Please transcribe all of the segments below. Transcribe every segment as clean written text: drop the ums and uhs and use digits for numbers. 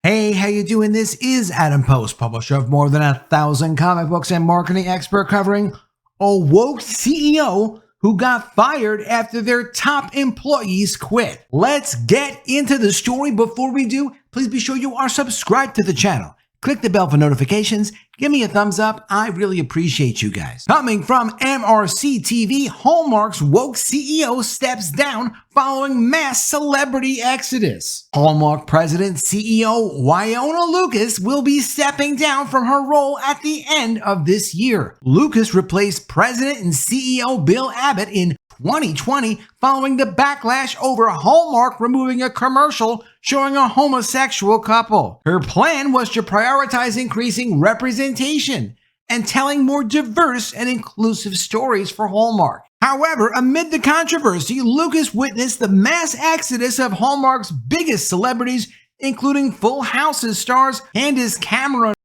Hey, how you doing? This is Adam Post, publisher of more than 1,000 comic books and marketing expert, covering a woke CEO who got fired after their top employees quit. Let's get into the story. Before we do, please be sure you are subscribed to the channel. Click the bell for notifications. Give me a thumbs up. I really appreciate you guys. Coming from MRC TV, Hallmark's woke CEO steps down following mass celebrity exodus. Hallmark President CEO Wonya Lucas will be stepping down from her role at the end of this year. Lucas replaced President and CEO Bill Abbott in 2020 following the backlash over Hallmark removing a commercial showing a homosexual couple. Her plan was to prioritize increasing representation and telling more diverse and inclusive stories for Hallmark. However, amid the controversy, Lucas witnessed the mass exodus of Hallmark's biggest celebrities, including Full House's stars Candace,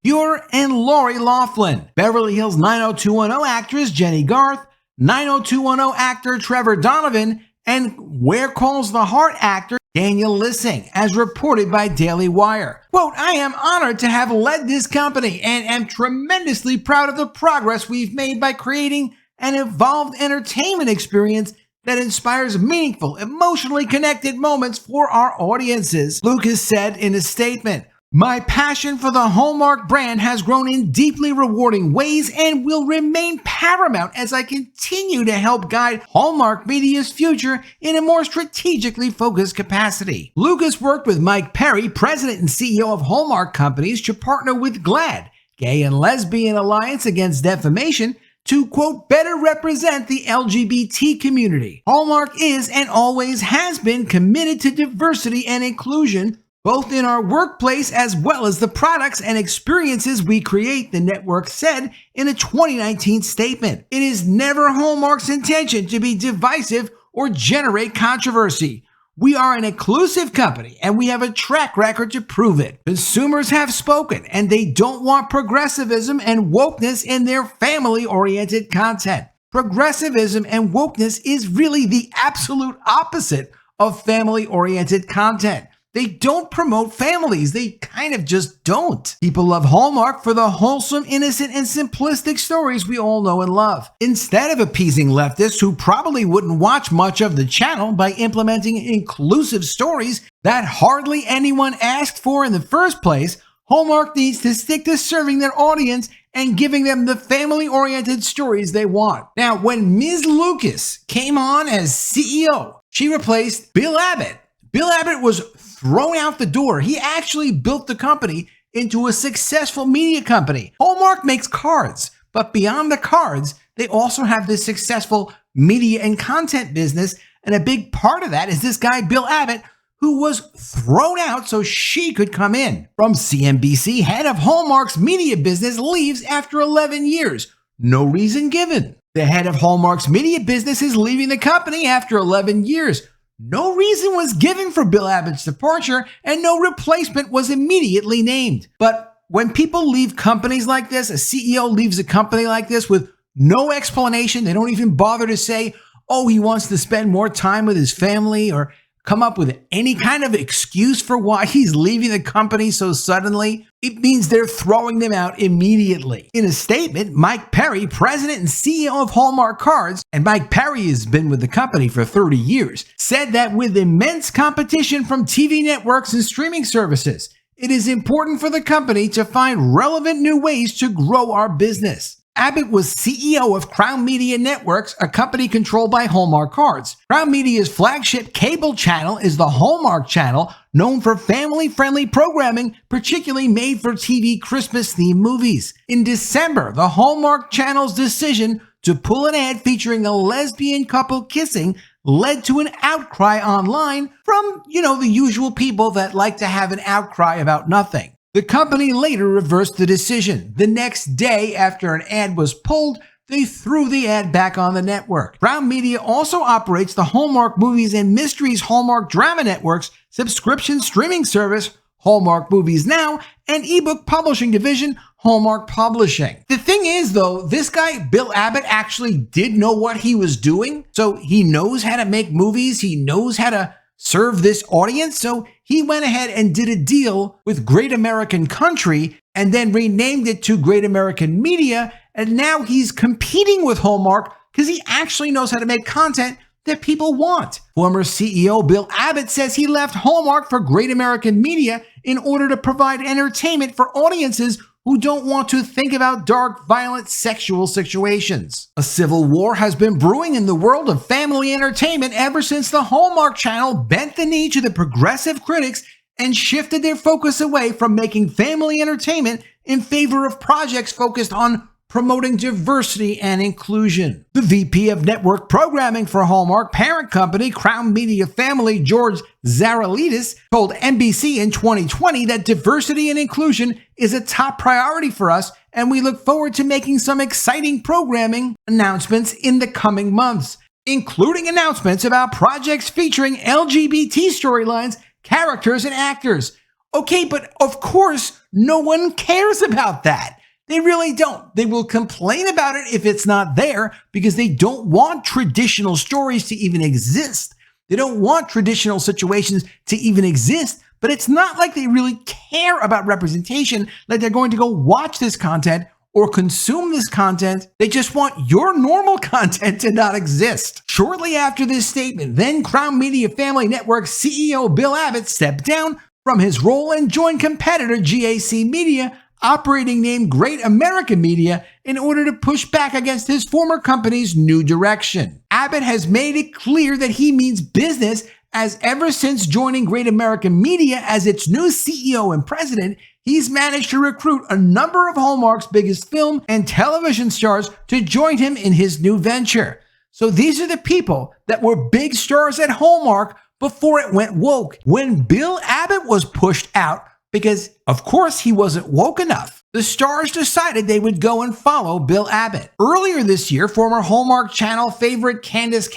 Bure, and Loughlin, Beverly Hills 90210 actress Jennie Garth, 90210 actor Trevor Donovan, and Where Calls the Heart actor Daniel Lissing, as reported by Daily Wire. Quote, "I am honored to have led this company and am tremendously proud of the progress we've made by creating an evolved entertainment experience that inspires meaningful, emotionally connected moments for our audiences," Lucas said in a statement. "My passion for the Hallmark brand has grown in deeply rewarding ways and will remain paramount as I continue to help guide Hallmark Media's future in a more strategically focused capacity." Lucas worked with Mike Perry, president and CEO of Hallmark Companies, to partner with GLAAD, Gay and Lesbian Alliance Against Defamation, to, quote, better represent the LGBT community. Hallmark is and always has been committed to diversity and inclusion, both in our workplace as well as the products and experiences we create, the network said in a 2019 statement. "It is never Hallmark's intention to be divisive or generate controversy. We are an inclusive company and we have a track record to prove it. Consumers have spoken and they don't want progressivism and wokeness in their family-oriented content. Progressivism and wokeness is really the absolute opposite of family-oriented content. They don't promote families. They kind of just don't. People love Hallmark for the wholesome, innocent, and simplistic stories we all know and love. Instead of appeasing leftists who probably wouldn't watch much of the channel by implementing inclusive stories that hardly anyone asked for in the first place, Hallmark needs to stick to serving their audience and giving them the family-oriented stories they want." Now, when Ms. Lucas came on as CEO, she replaced Bill Abbott. Bill Abbott was thrown out the door. He actually built the company into a successful media company. Hallmark makes cards, but beyond the cards, they also have this successful media and content business. And a big part of that is this guy, Bill Abbott, who was thrown out so she could come in. From CNBC, head of Hallmark's media business leaves after 11 years. No reason given. The head of Hallmark's media business is leaving the company after 11 years. No reason was given for Bill Abbott's departure, and no replacement was immediately named. But when people leave companies like this, a CEO leaves a company like this with no explanation, they don't even bother to say, oh, he wants to spend more time with his family, or come up with any kind of excuse for why he's leaving the company so suddenly, it means they're throwing them out immediately. In a statement, Mike Perry, president and CEO of Hallmark Cards, and Mike Perry has been with the company for 30 years, said that with immense competition from TV networks and streaming services, it is important for the company to find relevant new ways to grow our business. Abbott was CEO of Crown Media Networks, a company controlled by Hallmark Cards. Crown Media's flagship cable channel is the Hallmark Channel, known for family-friendly programming, particularly made-for-TV Christmas-themed movies. In December, the Hallmark Channel's decision to pull an ad featuring a lesbian couple kissing led to an outcry online from, the usual people that like to have an outcry about nothing. The company later reversed the decision. The next day, after an ad was pulled, they threw the ad back on the network. Crown Media also operates the Hallmark Movies and Mysteries Hallmark Drama Network's subscription streaming service, Hallmark Movies Now, and ebook publishing division, Hallmark Publishing. The thing is, though, this guy, Bill Abbott, actually did know what he was doing. So he knows how to make movies. He knows how to serve this audience. So he went ahead and did a deal with Great American Country and then renamed it to Great American Media. And now he's competing with Hallmark because he actually knows how to make content that people want. Former CEO Bill Abbott says he left Hallmark for Great American Media in order to provide entertainment for audiences who don't want to think about dark, violent, sexual situations. A civil war has been brewing in the world of family entertainment ever since the Hallmark Channel bent the knee to the progressive critics and shifted their focus away from making family entertainment in favor of projects focused on promoting diversity and inclusion. The VP of Network Programming for Hallmark parent company Crown Media Family, George Zaralidis, told NBC in 2020 that diversity and inclusion is a top priority for us, and we look forward to making some exciting programming announcements in the coming months, including announcements about projects featuring LGBT storylines, characters, and actors. Okay, but of course, no one cares about that. They really don't. They will complain about it if it's not there because they don't want traditional stories to even exist. They don't want traditional situations to even exist, but it's not like they really care about representation, like they're going to go watch this content or consume this content. They just want your normal content to not exist. Shortly after this statement, then Crown Media Family Network CEO Bill Abbott stepped down from his role and joined competitor GAC Media, operating name Great American Media, in order to push back against his former company's new direction. Abbott has made it clear that he means business, as ever since joining Great American Media as its new CEO and president, he's managed to recruit a number of Hallmark's biggest film and television stars to join him in his new venture. So these are the people that were big stars at Hallmark before it went woke. When Bill Abbott was pushed out, because, of course, he wasn't woke enough, the stars decided they would go and follow Bill Abbott. Earlier this year, former Hallmark Channel favorite Candace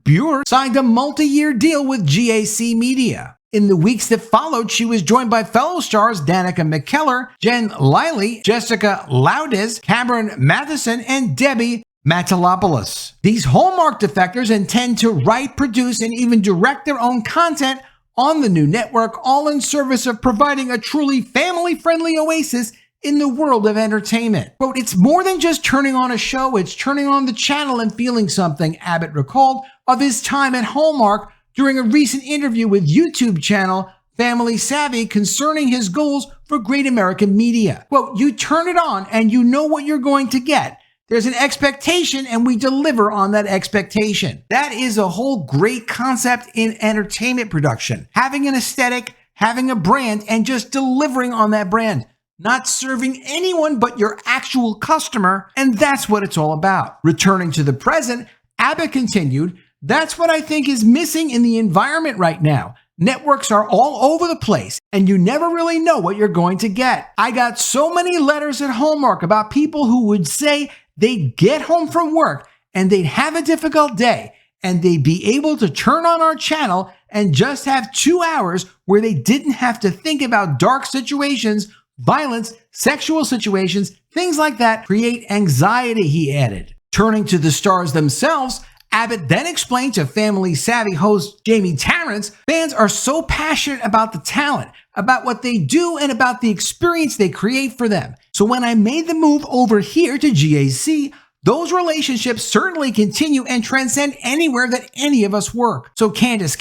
Bure signed a multi-year deal with GAC Media. In the weeks that followed, she was joined by fellow stars Danica McKellar, Jen Liley, Jessica Loudis, Cameron Matheson, and Debbie Matalopoulos. These Hallmark defectors intend to write, produce, and even direct their own content on the new network, all in service of providing a truly family-friendly oasis in the world of entertainment. Quote, "It's more than just turning on a show, it's turning on the channel and feeling something," Abbott recalled of his time at Hallmark during a recent interview with YouTube channel Family Savvy concerning his goals for Great American Media. Quote, "You turn it on and you know what you're going to get. There's an expectation and we deliver on that expectation." That is a whole great concept in entertainment production. Having an aesthetic, having a brand, and just delivering on that brand. Not serving anyone but your actual customer, and that's what it's all about. Returning to the present, Abbott continued, "That's what I think is missing in the environment right now. Networks are all over the place, and you never really know what you're going to get. I got so many letters at Hallmark about people who would say they'd get home from work and they'd have a difficult day and they'd be able to turn on our channel and just have 2 hours where they didn't have to think about dark situations, violence, sexual situations, things like that create anxiety," he added. Turning to the stars themselves, Abbott then explained to Family Savvy host Jamie Tarrance, "Fans are so passionate about the talent, about what they do, and about the experience they create for them. So when I made the move over here to GAC, those relationships certainly continue and transcend anywhere that any of us work. So Candace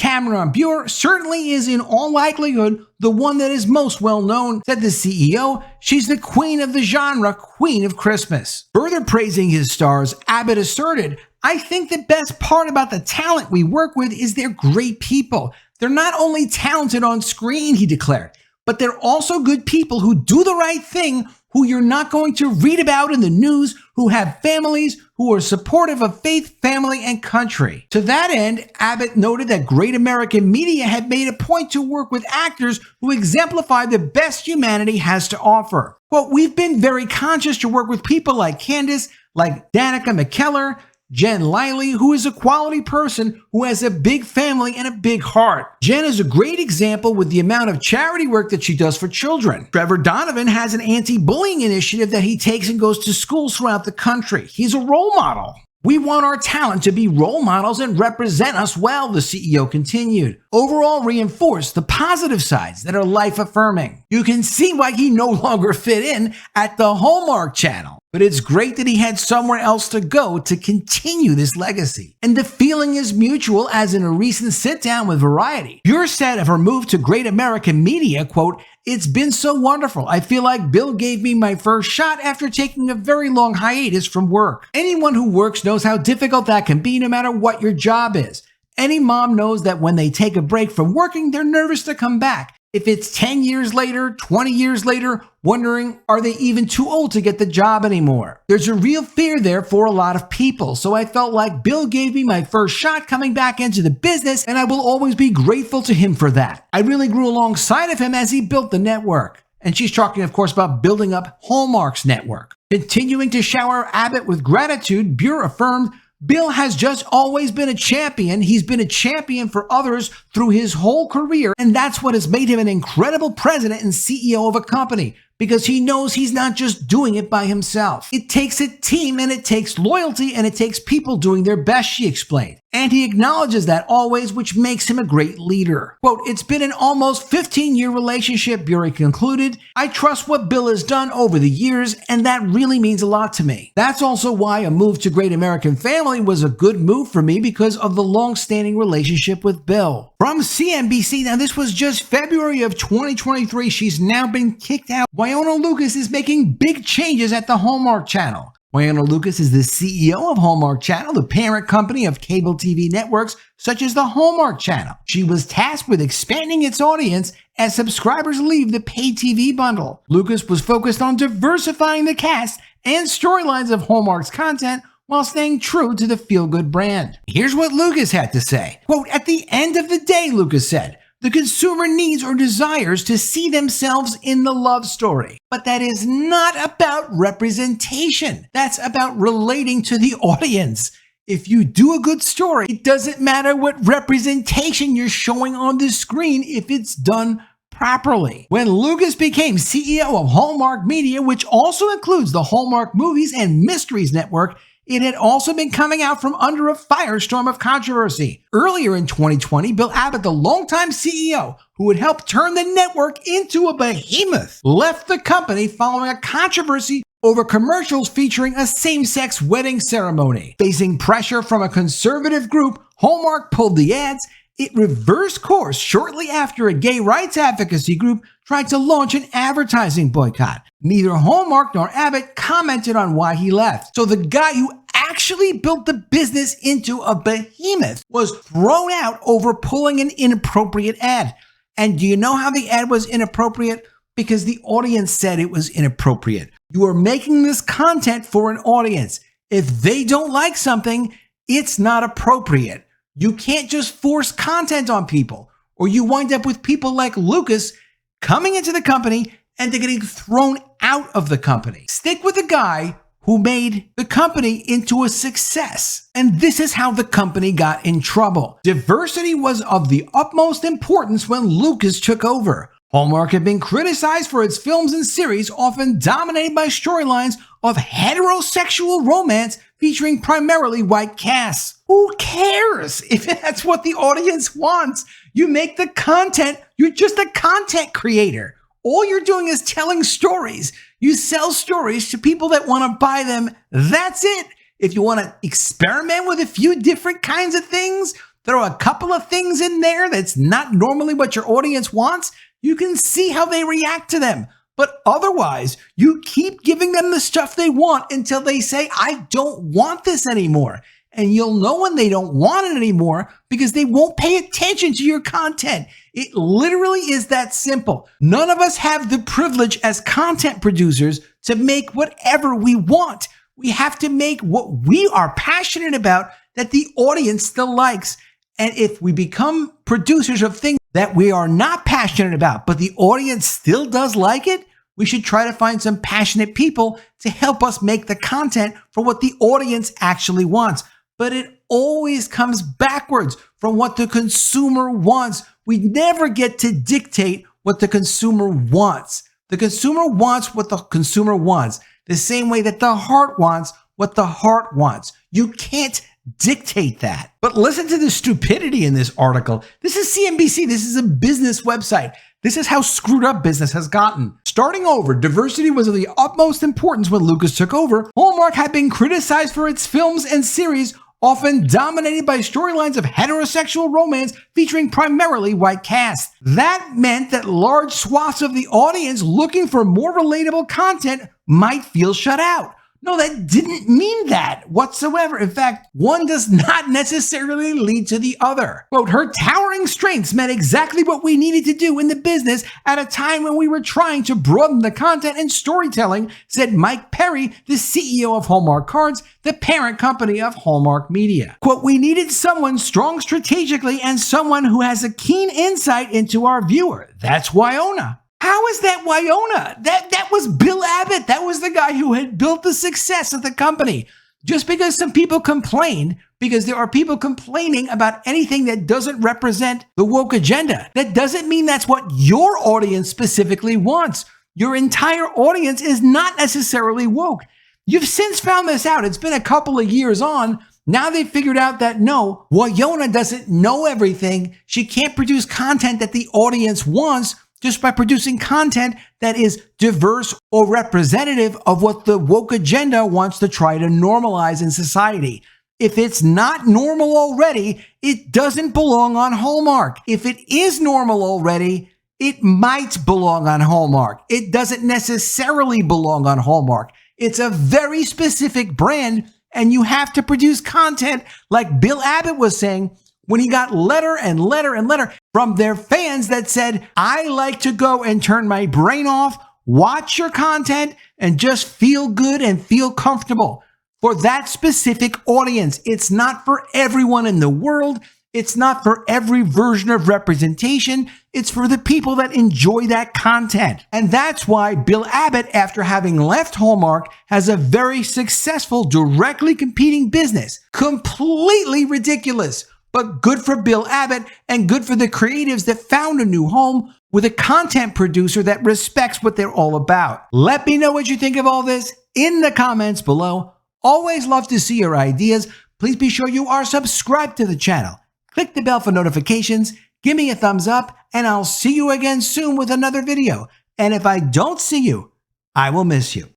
Bure certainly is in all likelihood the one that is most well known," said the CEO. "She's the queen of the genre, queen of Christmas." Further praising his stars, Abbott asserted, "I think the best part about the talent we work with is they're great people. They're not only talented on screen," he declared, "but they're also good people who do the right thing, who you're not going to read about in the news, who have families, who are supportive of faith, family, and country." To that end, Abbott noted that Great American Media had made a point to work with actors who exemplify the best humanity has to offer. Quote, "We've been very conscious to work with people like Candace, like Danica McKellar, Jen Liley, who is a quality person who has a big family and a big heart. Jen is a great example with the amount of charity work that she does for children. Trevor Donovan has an anti-bullying initiative that he takes and goes to schools throughout the country. He's a role model." We want our talent to be role models and represent us well, the CEO continued. Overall, reinforce the positive sides that are life-affirming. You can see why he no longer fit in at the Hallmark Channel. But it's great that he had somewhere else to go to continue this legacy. And the feeling is mutual, as in a recent sit-down with Variety, Bure said of her move to Great American Media, quote, "It's been so wonderful. I feel like Bill gave me my first shot after taking a very long hiatus from work. Anyone who works knows how difficult that can be no matter what your job is. Any mom knows that when they take a break from working, they're nervous to come back. If it's 10 years later, 20 years later, wondering, are they even too old to get the job anymore? There's a real fear there for a lot of people. So I felt like Bill gave me my first shot coming back into the business, and I will always be grateful to him for that. I really grew alongside of him as he built the network." And she's talking, of course, about building up Hallmark's network. Continuing to shower Abbott with gratitude, Bure affirmed, "Bill has just always been a champion. He's been a champion for others through his whole career, and that's what has made him an incredible president and CEO of a company, because he knows he's not just doing it by himself. It takes a team, and it takes loyalty, and it takes people doing their best," she explained. And he acknowledges that always, which makes him a great leader. Quote, "It's been an almost 15-year relationship," Bure concluded. "I trust what Bill has done over the years, and that really means a lot to me. That's also why a move to Great American Family was a good move for me, because of the long-standing relationship with Bill." From CNBC, now this was just February of 2023. She's now been kicked out. Wonya Lucas is making big changes at the Hallmark Channel. Wonya Lucas is the CEO of Hallmark Channel, the parent company of cable TV networks such as the Hallmark Channel. She was tasked with expanding its audience as subscribers leave the paid TV bundle. Lucas was focused on diversifying the cast and storylines of Hallmark's content while staying true to the feel-good brand. Here's what Lucas had to say. Quote, "At the end of the day," Lucas said, "the consumer needs or desires to see themselves in the love story. But that is not about representation. That's about relating to the audience. If you do a good story, it doesn't matter what representation you're showing on the screen if it's done properly." When Lucas became CEO of Hallmark Media, which also includes the Hallmark Movies and Mysteries Network, it had also been coming out from under a firestorm of controversy. Earlier in 2020, Bill Abbott, the longtime CEO who had helped turn the network into a behemoth, left the company following a controversy over commercials featuring a same-sex wedding ceremony. Facing pressure from a conservative group, Hallmark pulled the ads. It reversed course shortly after a gay rights advocacy group tried to launch an advertising boycott. Neither Hallmark nor Abbott commented on why he left. So the guy who actually built the business into a behemoth was thrown out over pulling an inappropriate ad. And do you know how the ad was inappropriate? Because the audience said it was inappropriate. You are making this content for an audience. If they don't like something, it's not appropriate. You can't just force content on people, or you wind up with people like Lucas coming into the company and they're getting thrown out of the company. Stick with the guy who made the company into a success. And this is how the company got in trouble. Diversity was of the utmost importance when Lucas took over. Hallmark had been criticized for its films and series often dominated by storylines of heterosexual romance featuring primarily white casts. Who cares if that's what the audience wants? You make the content. You're just a content creator. All you're doing is telling stories. You sell stories to people that want to buy them. That's it. If you want to experiment with a few different kinds of things, throw a couple of things in there that's not normally what your audience wants, you can see how they react to them. But otherwise, you keep giving them the stuff they want until they say, I don't want this anymore. And you'll know when they don't want it anymore because they won't pay attention to your content. It literally is that simple. None of us have the privilege as content producers to make whatever we want. We have to make what we are passionate about that the audience still likes. And if we become producers of things that we are not passionate about, but the audience still does like it, we should try to find some passionate people to help us make the content for what the audience actually wants. But it always comes backwards from what the consumer wants. We never get to dictate what the consumer wants. The consumer wants what the consumer wants, the same way that the heart wants what the heart wants. You can't dictate that. But listen to the stupidity in this article. This is CNBC. This is a business website. This is how screwed up business has gotten. Starting over, diversity was of the utmost importance when Lucas took over. Hallmark had been criticized for its films and series often dominated by storylines of heterosexual romance featuring primarily white casts. That meant that large swaths of the audience looking for more relatable content might feel shut out. No, that didn't mean that whatsoever. In fact, one does not necessarily lead to the other. Quote, her towering strengths meant exactly what we needed to do in the business at a time when we were trying to broaden the content and storytelling, said Mike Perry, the CEO of Hallmark Cards, the parent company of Hallmark Media. Quote, we needed someone strong strategically and someone who has a keen insight into our viewer. That's Wonya. How is that Wonya? That was Bill Abbott. That was the guy who had built the success of the company. Just because some people complained, because there are people complaining about anything that doesn't represent the woke agenda, that doesn't mean that's what your audience specifically wants. Your entire audience is not necessarily woke. You've since found this out. It's been a couple of years on. Now they've figured out that no, Wonya doesn't know everything. She can't produce content that the audience wants just by producing content that is diverse or representative of what the woke agenda wants to try to normalize in society. If it's not normal already, it doesn't belong on Hallmark. If it is normal already, it might belong on Hallmark. It doesn't necessarily belong on Hallmark. It's a very specific brand, and you have to produce content like Bill Abbott was saying when he got letter and letter and letter from their fans that said, I like to go and turn my brain off, watch your content, and just feel good and feel comfortable. For that specific audience, it's not for everyone in the world. It's not for every version of representation. It's for the people that enjoy that content. And that's why Bill Abbott, after having left Hallmark, has a very successful, directly competing business. Completely ridiculous, but good for Bill Abbott and good for the creatives that found a new home with a content producer that respects what they're all about. Let me know what you think of all this in the comments below. Always love to see your ideas. Please be sure you are subscribed to the channel. Click the bell for notifications, give me a thumbs up, and I'll see you again soon with another video. And if I don't see you, I will miss you.